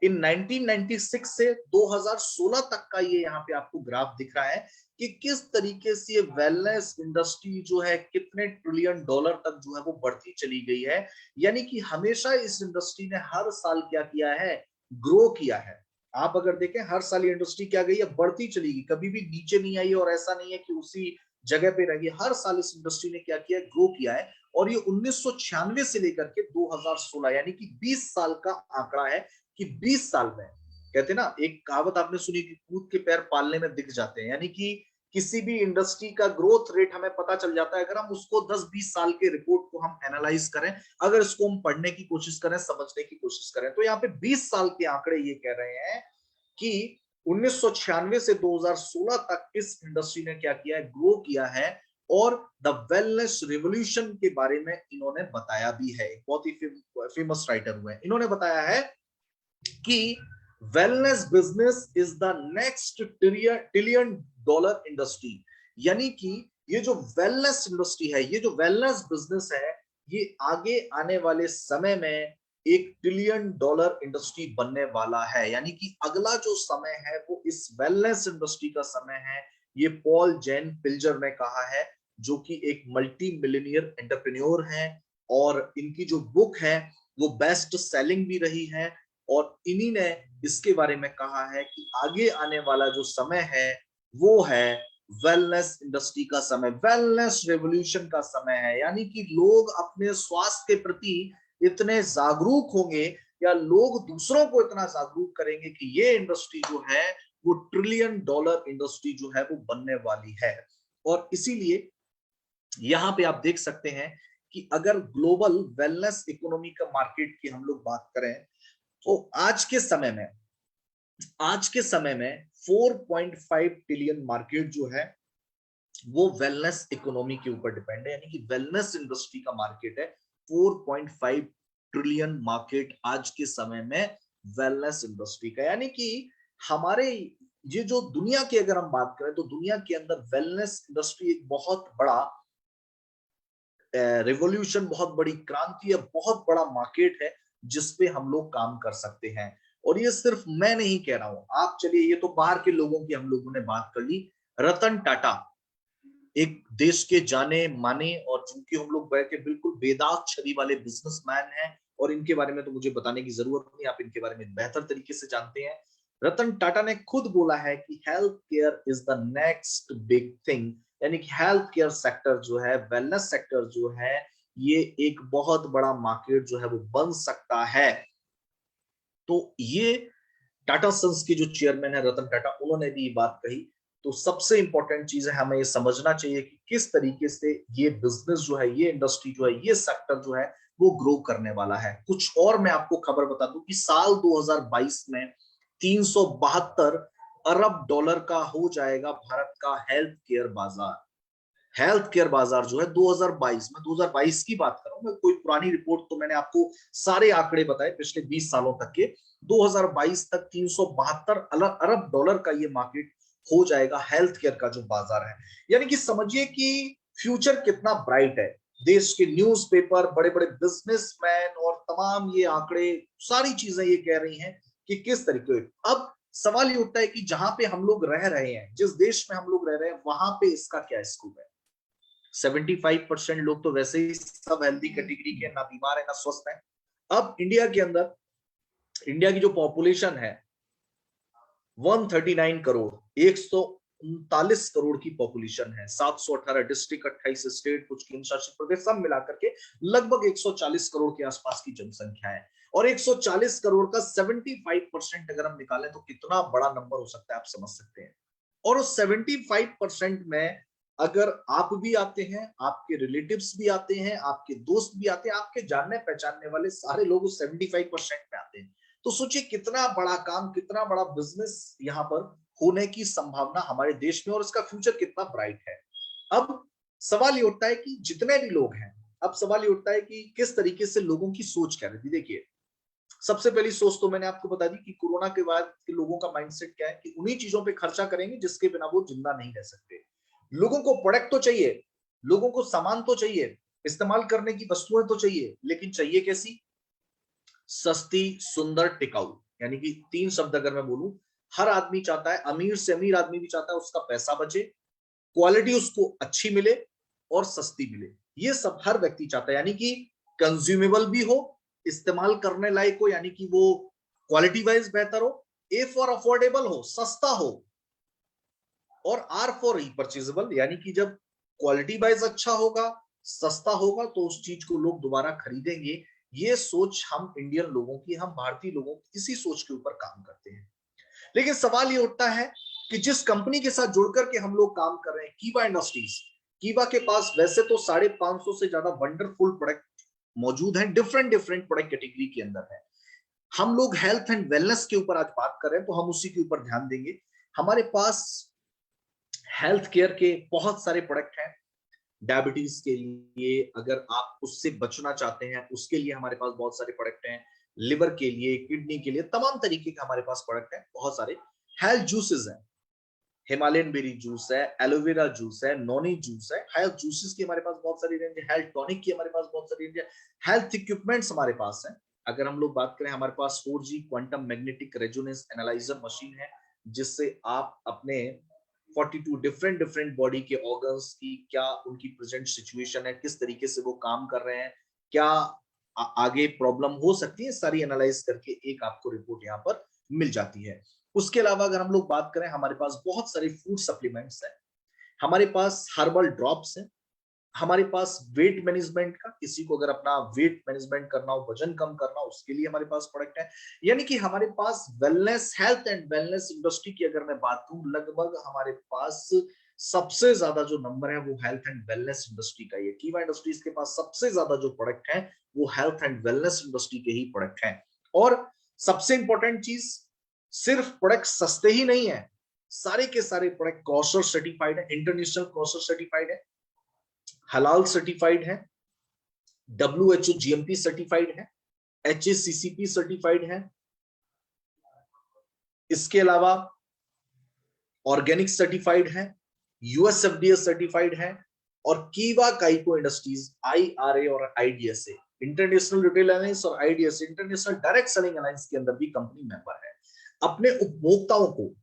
In 1996 से 2016 तक का ये यहाँ पे आपको ग्राफ दिख रहा है कि किस तरीके से ये वेलनेस इंडस्ट्री जो है कितने ट्रिलियन डॉलर तक जो है वो बढ़ती चली गई है। यानी कि हमेशा इस इंडस्ट्री ने हर साल क्या किया है, ग्रो किया है। आप अगर देखें हर साल ये इंडस्ट्री क्या गई है, बढ़ती चली गई, कभी भी नीचे नहीं आई और ऐसा नहीं है कि उसी जगह पे रही। हर साल इस इंडस्ट्री ने क्या किया, ग्रो किया है। और ये 1996 से लेकर के 2016 यानी कि 20 साल का आंकड़ा है कि 20 साल में, कहते ना एक कहावत आपने सुनी कि कूद के पैर पालने में दिख जाते हैं, यानी कि किसी भी इंडस्ट्री का ग्रोथ रेट हमें पता चल जाता है अगर हम उसको 10-20 साल के रिपोर्ट को हम एनालाइज करें, अगर इसको हम पढ़ने की कोशिश करें, समझने की कोशिश करें। तो यहाँ पे 20 साल के आंकड़े ये कह रहे हैं कि 1996 से 2016 तक इस इंडस्ट्री ने क्या किया है, ग्रो किया है। और द वेलनेस रिवॉल्यूशन के बारे में इन्होंने बताया भी है, बहुत ही फेमस राइटर हुए हैं, इन्होंने बताया है कि wellness business is the next trillion dollar industry. यानी कि ये जो वेलनेस इंडस्ट्री है, ये जो वेलनेस बिजनेस है, ये आगे आने वाले समय में एक ट्रिलियन डॉलर इंडस्ट्री बनने वाला है। यानी कि अगला जो समय है वो इस वेलनेस इंडस्ट्री का समय है। ये पॉल जेन पिल्जर ने कहा है, जो कि एक मल्टी मिलियनियर एंटरप्रेन्योर हैं, और इनकी जो बुक है वो बेस्ट सेलिंग भी रही है। और इन्हीं ने इसके बारे में कहा है कि आगे आने वाला जो समय है वो है वेलनेस इंडस्ट्री का समय, वेलनेस रेवोल्यूशन का समय है। यानी कि लोग अपने स्वास्थ्य के प्रति इतने जागरूक होंगे, या लोग दूसरों को इतना जागरूक करेंगे कि ये इंडस्ट्री जो है वो ट्रिलियन डॉलर इंडस्ट्री जो है वो बनने वाली है। और इसीलिए यहां पे आप देख सकते हैं कि अगर ग्लोबल वेलनेस इकोनॉमी का मार्केट की हम लोग बात करें, तो आज के समय में 4.5 ट्रिलियन मार्केट जो है वो वेलनेस इकोनॉमी के ऊपर डिपेंड है। यानी कि वेलनेस इंडस्ट्री का मार्केट है 4.5 ट्रिलियन मार्केट आज के समय में वेलनेस इंडस्ट्री का। यानी कि हमारे ये जो दुनिया की अगर हम बात करें तो दुनिया के अंदर वेलनेस इंडस्ट्री एक बहुत बड़ा रिवॉल्यूशन, बहुत बड़ी क्रांति है, बहुत बड़ा मार्केट है जिसपे हम लोग काम कर सकते हैं। और ये सिर्फ मैं नहीं कह रहा हूं, आप चलिए, ये तो बाहर के लोगों की हम लोगों ने बात कर ली। रतन टाटा एक देश के जाने माने और जिनकी हम लोग बैठ के बिल्कुल बेदाग छवि वाले बिजनेसमैन हैं, और इनके बारे में तो मुझे बताने की जरूरत नहीं, आप इनके बारे में बेहतर तरीके से जानते हैं। रतन टाटा ने खुद बोला है कि health care is the next big thing. यानी कि हेल्थ केयर सेक्टर जो है, वेलनेस सेक्टर जो है, ये एक बहुत बड़ा मार्केट जो है वो बन सकता है। तो ये टाटा सन्स के जो चेयरमैन है रतन टाटा, उन्होंने भी ये बात कही। तो सबसे इंपॉर्टेंट चीज है, हमें ये समझना चाहिए कि किस तरीके से ये बिजनेस जो है, ये इंडस्ट्री जो है, ये सेक्टर जो है वो ग्रो करने वाला है। कुछ और मैं आपको खबर बता दूं कि साल 2022 में 372 अरब डॉलर का हो जाएगा भारत का हेल्थ केयर बाजार। हेल्थ केयर बाजार जो है 2022 में, 2022 की बात कर रहा हूं मैं, कोई पुरानी रिपोर्ट तो मैंने आपको सारे आंकड़े बताए पिछले 20 सालों तक के। 2022 तक 372 अरब डॉलर का ये मार्केट हो जाएगा, हेल्थ केयर का जो बाजार है। यानी कि समझिए कि फ्यूचर कितना ब्राइट है। देश के न्यूज़पेपर, बड़े बड़े बिजनेसमैन और तमाम ये आंकड़े, सारी चीजें ये कह रही हैं कि किस तरीके। अब सवाल ये उठता है कि जहां पे हम लोग रह रहे हैं, जिस देश में हम लोग रह रहे हैं, वहां पे इसका क्या स्कोप है। 75% लोग तो वैसे ही सब हेल्दी कैटेगरी के, ना बीमार है ना स्वस्थ है। अब इंडिया के अंदर, इंडिया की जो पॉपुलेशन है 139 करोड़, 139 करोड़ की पॉपुलेशन है, 718 डिस्ट्रिक्ट, 28 स्टेट, कुछ केंद्र शासित प्रदेश, सब मिलाकर के लगभग 140 करोड़ के आसपास की जनसंख्या है। और 140 करोड़ का 75% अगर हम निकालें तो कितना बड़ा नंबर हो सकता है, आप समझ सकते हैं। और उस 75% में अगर आप भी आते हैं, आपके रिलेटिव्स भी आते हैं, आपके दोस्त भी आते हैं, आपके जानने पहचानने वाले सारे लोग उस 75% में आते हैं, तो सोचिए कितना बड़ा काम, कितना बड़ा बिजनेस यहाँ पर होने की संभावना हमारे देश में, और इसका फ्यूचर कितना ब्राइट है। अब सवाल ये उठता है कि जितने भी लोग हैं, अब सवाल ये उठता है कि किस तरीके से लोगों की सोच क्या रहती। देखिए, सबसे पहली सोच तो मैंने आपको बता दी कि कोरोना के बाद के लोगों का माइंडसेट क्या है कि उन्हीं चीजों पे खर्चा करेंगे जिसके बिना वो जिंदा नहीं रह सकते। लोगों को प्रोडक्ट तो चाहिए, लोगों को सामान तो चाहिए, इस्तेमाल करने की वस्तुएं तो चाहिए, लेकिन चाहिए कैसी? सस्ती, सुंदर, टिकाऊ। यानी कि 3 शब्द अगर मैं बोलूं, हर आदमी चाहता है, अमीर से अमीर आदमी भी चाहता है उसका पैसा बचे, क्वालिटी उसको अच्छी मिले और सस्ती मिले। ये सब हर व्यक्ति चाहता है, यानी कि कंज्यूमेबल भी हो, इस्तेमाल करने लायक हो, यानी कि वो क्वालिटी वाइज बेहतर हो, ए फॉर अफोर्डेबल हो, सस्ता हो, और आर फॉर रीपरचेजेबल, यानी कि जब क्वालिटी वाइज अच्छा होगा, सस्ता होगा, तो उस चीज को लोग दोबारा खरीदेंगे। ये सोच हम इंडियन लोगों की, हम भारतीय लोगों की इसी सोच के ऊपर काम करते हैं। लेकिन सवाल ये उठता है कि जिस कंपनी के साथ जुड़कर के हम लोग काम कर रहे हैं, कीवा इंडस्ट्रीज, कीवा के पास वैसे तो 550 से ज्यादा वंडरफुल प्रोडक्ट मौजूद हैं, डिफरेंट डिफरेंट प्रोडक्ट कैटेगरी के अंदर है। हम लोग हेल्थ एंड वेलनेस के ऊपर आज बात कर रहे हैं, तो हम उसी के ऊपर ध्यान देंगे। हमारे पास हेल्थ केयर के बहुत सारे प्रोडक्ट हैं। डायबिटीज के लिए अगर आप उससे बचना चाहते हैं, उसके लिए हमारे पास बहुत सारे प्रोडक्ट हैं। लिवर के लिए, किडनी के लिए, तमाम तरीके के हमारे पास प्रोडक्ट हैं, बहुत सारे। हेल्थ जूसेस हैं, हिमालयन बेरी जूस है, एलोवेरा जूस है, नॉनी जूस है। हेल्थ जूसेस की हमारे पास बहुत सारी रेंज है, हेल्थ टॉनिक की हमारे पास बहुत सारी रेंज है, हेल्थ इक्विपमेंट्स हमारे पास है। अगर हम लोग बात करें, हमारे पास 4G quantum magnetic resonance analyser machine है, जिससे आप अपने 42 डिफरेंट डिफरेंट बॉडी के ऑर्गन्स की क्या उनकी प्रेजेंट सिचुएशन है, किस तरीके से वो काम कर रहे हैं, क्या आगे प्रॉब्लम हो सकती है, सारी एनालाइज करके एक आपको रिपोर्ट यहाँ पर मिल जाती है। उसके अलावा अगर हम लोग बात करें, हमारे पास बहुत सारे फूड सप्लीमेंट्स हैं, हमारे पास हर्बल ड्रॉप्स हैं, हमारे पास वेट मैनेजमेंट का, किसी को अगर अपना वेट मैनेजमेंट करना हो, वजन कम करना हो, उसके लिए हमारे पास प्रोडक्ट है। यानी कि हमारे पास wellness, health and wellness industry की अगर मैं बात करूं, लगभग हमारे पास सबसे ज्यादा जो नंबर है वो हेल्थ एंड वेलनेस इंडस्ट्री का ही है। कीवा इंडस्ट्रीज के पास सबसे ज्यादा जो प्रोडक्ट है वो हेल्थ एंड वेलनेस इंडस्ट्री के ही प्रोडक्ट हैं। और सबसे इंपॉर्टेंट चीज, सिर्फ प्रोडक्ट सस्ते ही नहीं है, सारे के सारे प्रोडक्ट कॉशर सर्टिफाइड है, इंटरनेशनल कॉशर सर्टिफाइड है, हलाल सर्टिफाइड है, WHO GMP सर्टिफाइड है, HACCP सर्टिफाइड है। इसके अलावा ऑर्गेनिक सर्टिफाइड है, USFDA सर्टिफाइड है, और कीवा काइको इंडस्ट्रीज IRA और IDSA, इंटरनेशनल रिटेल अलायंस, और IDSA international direct selling alliance के अंदर भी कंपनी मेंबर है। अपने उपभोक्ताओं को,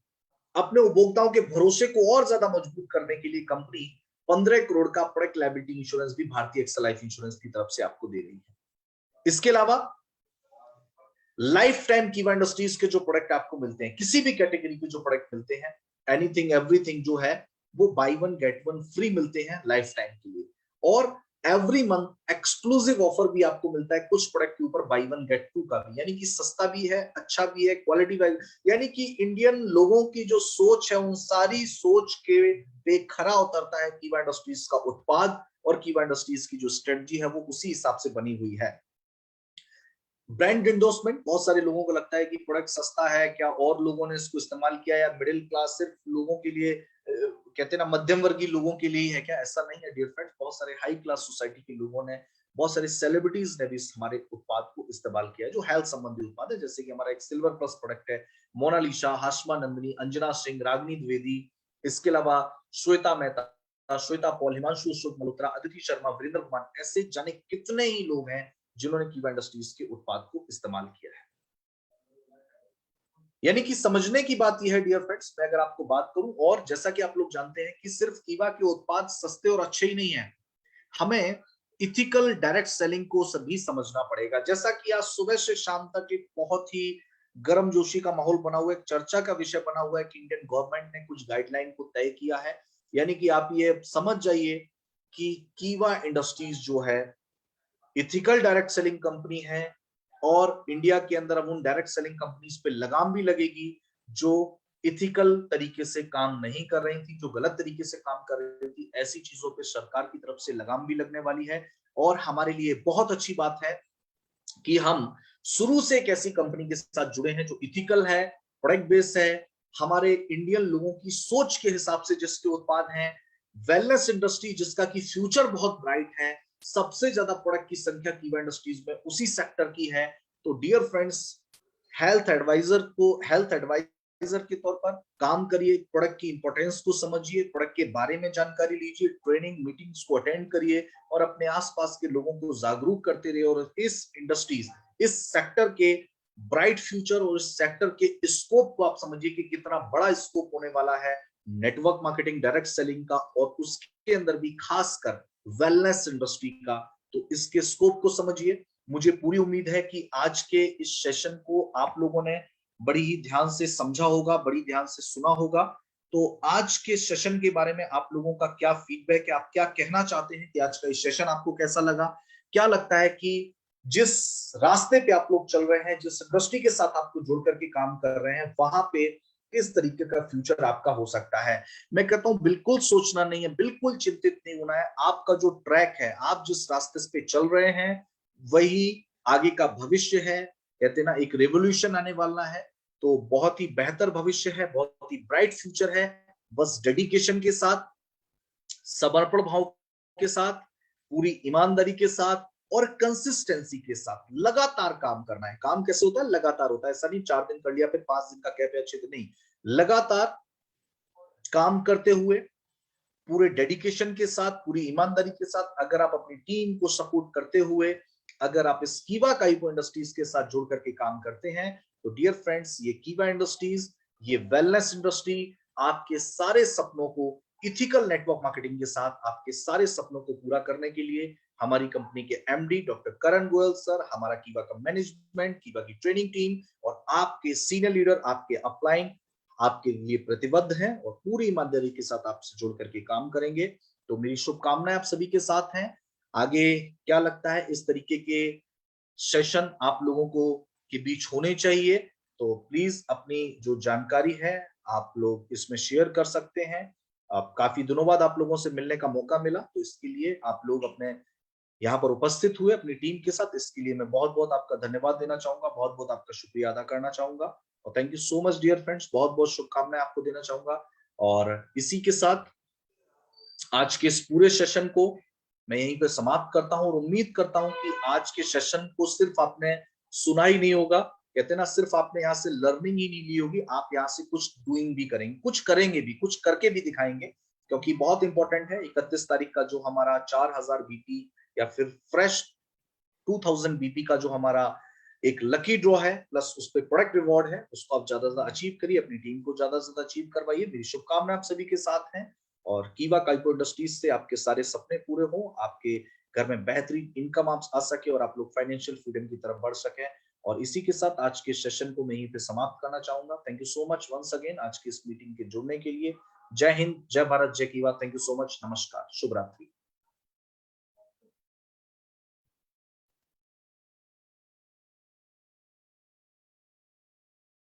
अपने उपभोक्ताओं के भरोसे को और ज्यादा मजबूत करने के लिए कंपनी 15 करोड़ का प्रोडक्ट लायबिलिटी इंश्योरेंस भी भारतीय एक्सल लाइफ इंश्योरेंस की तरफ से आपको दे रही है। इसके अलावा लाइफ टाइम कीवा इंडस्ट्रीज के जो प्रोडक्ट आपको मिलते हैं, किसी भी कैटेगरी के जो प्रोडक्ट मिलते हैं, एनीथिंग एवरीथिंग जो है, वो by one get one free मिलते हैं लाइफ टाइम के लिए। और एवरी मंथ एक्सक्लूसिव ऑफर भी आपको मिलता है कुछ प्रोडक्ट के ऊपर, बाय वन गेट टू का भी, यानी कि सस्ता भी है, अच्छा भी है, क्वालिटी वाइज। यानी कि इंडियन लोगों की जो सोच है, उन सारी सोच के पे खरा उतरता है कीवा इंडस्ट्रीज का उत्पाद, और कीवा इंडस्ट्रीज की जो स्ट्रेटजी है वो उसी हिसाब से बनी हुई है। ब्रांड इंडोर्समेंट, बहुत सारे लोगों को लगता है कि प्रोडक्ट सस्ता है, क्या और लोगों ने इसको इस्तेमाल किया, या मिडिल क्लास सिर्फ लोगों के लिए, कहते हैं ना, मध्यम वर्गीय लोगों के लिए ही है क्या? ऐसा नहीं है डियर फ्रेंड्स, बहुत सारे हाई क्लास सोसाइटी के लोगों ने, बहुत सारे सेलिब्रिटीज ने भी हमारे उत्पाद को इस्तेमाल किया है, जो हेल्थ संबंधी उत्पाद है। जैसे कि हमारा एक सिल्वर प्लस प्रोडक्ट है, मोनालिसा, हाशमा नंदनी, अंजना सिंह, रागनी द्विवेदी, इसके अलावा श्वेता मेहता, श्वेता पॉल, हिमांशु अशोक मल्होत्रा, अदिति शर्मा, वीरेंद्र कुमार, ऐसे जाने कितने ही लोग हैं जिन्होंने कीवा इंडस्ट्रीज के उत्पाद को इस्तेमाल किया है। यानी कि समझने की बात यह है डियर फ्रेंड्स, मैं अगर आपको बात करूं, और जैसा कि आप लोग जानते हैं कि सिर्फ कीवा के उत्पाद सस्ते और अच्छे ही नहीं है, हमें इथिकल डायरेक्ट सेलिंग को सभी समझना पड़ेगा। जैसा कि आज सुबह से शाम तक एक बहुत ही गर्मजोशी का माहौल बना हुआ है, एक चर्चा का विषय बना हुआ है कि इंडियन गवर्नमेंट ने कुछ गाइडलाइन को तय किया है। यानी कि आप ये समझ जाइए कि कीवा इंडस्ट्रीज जो है इथिकल डायरेक्ट सेलिंग कंपनी है, और इंडिया के अंदर अब उन डायरेक्ट सेलिंग कंपनीज पे लगाम भी लगेगी जो इथिकल तरीके से काम नहीं कर रही थी, जो गलत तरीके से काम कर रही थी। ऐसी चीजों पे सरकार की तरफ से लगाम भी लगने वाली है। और हमारे लिए बहुत अच्छी बात है कि हम शुरू से एक ऐसी कंपनी के साथ जुड़े हैं जो इथिकल है, प्रोडक्ट बेस्ड है, हमारे इंडियन लोगों की सोच के हिसाब से जिसके उत्पाद हैं, वेलनेस इंडस्ट्री जिसका की फ्यूचर बहुत ब्राइट है, सबसे ज्यादा प्रोडक्ट की संख्या कीवा इंडस्ट्रीज में उसी सेक्टर की है। तो डियर फ्रेंड्स, हेल्थ एडवाइजर के तौर पर काम करिए, प्रोडक्ट की इंपॉर्टेंस को समझिए, प्रोडक्ट के बारे में जानकारी लीजिए, ट्रेनिंग मीटिंग्स को अटेंड करिए, और अपने आसपास के लोगों को जागरूक करते रहिए, और इस इंडस्ट्रीज, इस सेक्टर के ब्राइट फ्यूचर और इस सेक्टर के स्कोप को आप समझिए कि कितना बड़ा स्कोप होने वाला है नेटवर्क मार्केटिंग, डायरेक्ट सेलिंग का, और उसके अंदर भी खासकर वेलनेस इंडस्ट्री का। तो इसके स्कोप को समझिए। मुझे पूरी उम्मीद है कि आज के इस सेशन को आप लोगों ने बड़ी ही ध्यान से समझा होगा, बड़ी ध्यान से सुना होगा। तो आज के सेशन के बारे में आप लोगों का क्या फीडबैक है, आप क्या कहना चाहते हैं कि आज का इस सेशन आपको कैसा लगा? क्या लगता है कि जिस रास्ते पे आप लोग चल रहे हैं, जिस इंडस्ट्री के साथ आपको जुड़ करके काम कर रहे हैं, वहां पे किस तरीके का फ्यूचर आपका हो सकता है? मैं कहता हूं बिल्कुल सोचना नहीं है, बिल्कुल चिंतित नहीं होना है। आपका जो ट्रैक है, आप जिस रास्ते पे चल रहे हैं, वही आगे का भविष्य है। कहते हैं ना, एक रेवोल्यूशन आने वाला है। तो बहुत ही बेहतर भविष्य है, बहुत ही ब्राइट फ्यूचर है। बस डेडिकेशन के साथ, समर्पण भाव के साथ, पूरी ईमानदारी के साथ और कंसिस्टेंसी के साथ लगातार काम करना है। काम कैसे होता है? लगातार होता है। ऐसा नहीं 4 दिन कर लिया फिर 5 दिन का कैफे अच्छे दिन, नहीं। लगातार काम करते हुए, पूरे डेडिकेशन के साथ, पूरी ईमानदारी के साथ, अगर आप अपनी टीम को सपोर्ट करते हुए, अगर आप इस कीवा काइपो इंडस्ट्रीज के साथ जुड़ करके काम करते हैं, तो डियर फ्रेंड्स, ये कीवा इंडस्ट्रीज, ये वेलनेस इंडस्ट्री आपके सारे सपनों को इथिकल नेटवर्क मार्केटिंग के साथ आपके सारे सपनों को पूरा करने के लिए हमारी कंपनी के एमडी डॉक्टर करण गोयल सर, हमारा कीवा का मैनेजमेंट, कीवा की ट्रेनिंग टीम और आपके सीनियर लीडर, आपके अपलाइन आपके लिए प्रतिबद्ध हैं और पूरी ईमानदारी के साथ आपसे जुड़ करके काम करेंगे। तो मेरी शुभकामनाएं आप सभी के साथ हैं। आगे क्या लगता है, इस तरीके के सेशन आप लोगों को के बीच होने चाहिए। तो प्लीज अपनी जो जानकारी है आप लोग इसमें शेयर कर सकते हैं। अब काफी दिनों बाद आप लोगों से मिलने का मौका मिला, तो इसके लिए आप लोग अपने यहाँ पर उपस्थित हुए अपनी टीम के साथ, इसके लिए मैं बहुत बहुत आपका धन्यवाद देना चाहूंगा, बहुत बहुत आपका शुक्रिया अदा करना चाहूंगा। और thank you so much dear friends, बहुत बहुत शुभकामनाएं आपको देना चाहूंगा। और इसी के साथ आज के इस पूरे सेशन को मैं यहीं पे समाप्त करता हूं और उम्मीद करता हूं कि आज के सेशन को सिर्फ आपने सुना ही नहीं होगा। कहते हैं ना, सिर्फ आपने यहाँ से लर्निंग ही नहीं ली होगी, आप यहाँ से कुछ डूइंग भी करेंगे, कुछ करेंगे भी, कुछ करके भी दिखाएंगे। क्योंकि बहुत इंपॉर्टेंट है 31 तारीख का जो हमारा 4000 बीपी या फिर फ्रेश 2000 बीपी का जो हमारा एक लकी ड्रॉ है, प्लस उस पर प्रोडक्ट रिवॉर्ड है, उसको आप ज्यादा से ज्यादा अचीव करिए, अपनी टीम को ज्यादा से ज्यादा अचीव करवाइए। मेरी शुभकामनाएं आप सभी के साथ हैं और कीवा काइपो इंडस्ट्रीज से आपके सारे सपने पूरे हों, आपके घर में बेहतरीन इनकम आप आ सके और आप लोग फाइनेंशियल फ्रीडम की तरफ बढ़ सकें। और इसी के साथ आज के सेशन को मैं यहीं पे समाप्त करना चाहूंगा। Thank you so much once again आज की इस मीटिंग के जुड़ने के लिए। जय हिंद, जय भारत, जय कीवा। थैंक यू सो मच, नमस्कार, शुभ रात्रि।